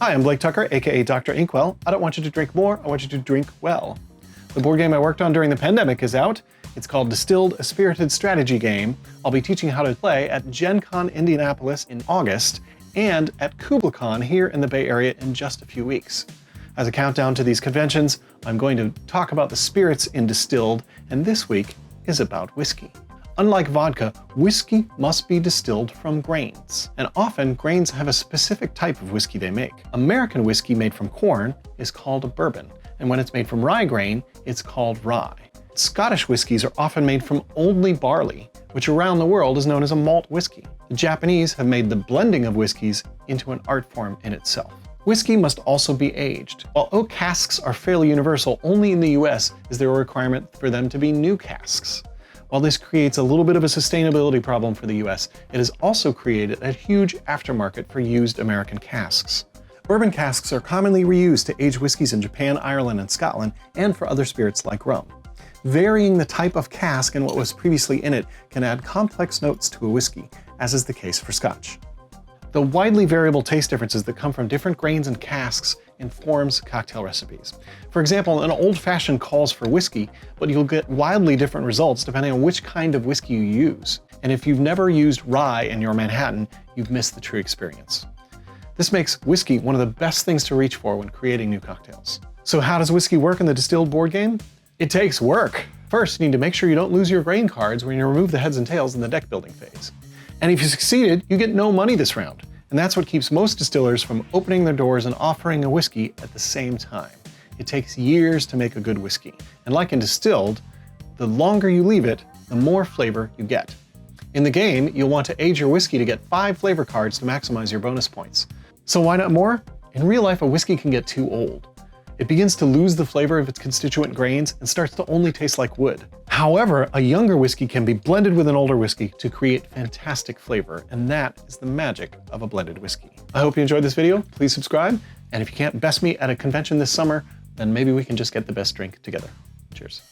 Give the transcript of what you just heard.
Hi, I'm Blake Tucker, aka Dr. Inkwell. I don't want you to drink more, I want you to drink well. The board game I worked on during the pandemic is out. It's called Distilled, a spirited strategy game. I'll be teaching how to play at Gen Con Indianapolis in August and at KublaCon here in the Bay Area in just a few weeks. As a countdown to these conventions, I'm going to talk about the spirits in Distilled, and this week is about whiskey. Unlike vodka, whiskey must be distilled from grains, and often grains have a specific type of whiskey they make. American whiskey made from corn is called a bourbon, and when it's made from rye grain, it's called rye. Scottish whiskies are often made from only barley, which around the world is known as a malt whiskey. The Japanese have made the blending of whiskeys into an art form in itself. Whiskey must also be aged. While oak casks are fairly universal, only in the US is there a requirement for them to be new casks. While this creates a little bit of a sustainability problem for the US, it has also created a huge aftermarket for used American casks. Bourbon casks are commonly reused to age whiskeys in Japan, Ireland, and Scotland, and for other spirits like rum. Varying the type of cask and what was previously in it can add complex notes to a whiskey, as is the case for Scotch. The widely variable taste differences that come from different grains and casks informs cocktail recipes. For example, an old-fashioned calls for whiskey, but you'll get wildly different results depending on which kind of whiskey you use. And if you've never used rye in your Manhattan, you've missed the true experience. This makes whiskey one of the best things to reach for when creating new cocktails. So how does whiskey work in the Distilled board game? It takes work. First, you need to make sure you don't lose your grain cards when you remove the heads and tails in the deck building phase. And if you succeeded, you get no money this round. And that's what keeps most distillers from opening their doors and offering a whiskey at the same time. It takes years to make a good whiskey. And like in Distilled, the longer you leave it, the more flavor you get. In the game, you'll want to age your whiskey to get 5 flavor cards to maximize your bonus points. So why not more? In real life, a whiskey can get too old. It begins to lose the flavor of its constituent grains and starts to only taste like wood. However, a younger whiskey can be blended with an older whiskey to create fantastic flavor, and that is the magic of a blended whiskey. I hope you enjoyed this video. Please subscribe, and if you can't best me at a convention this summer, then maybe we can just get the best drink together. Cheers.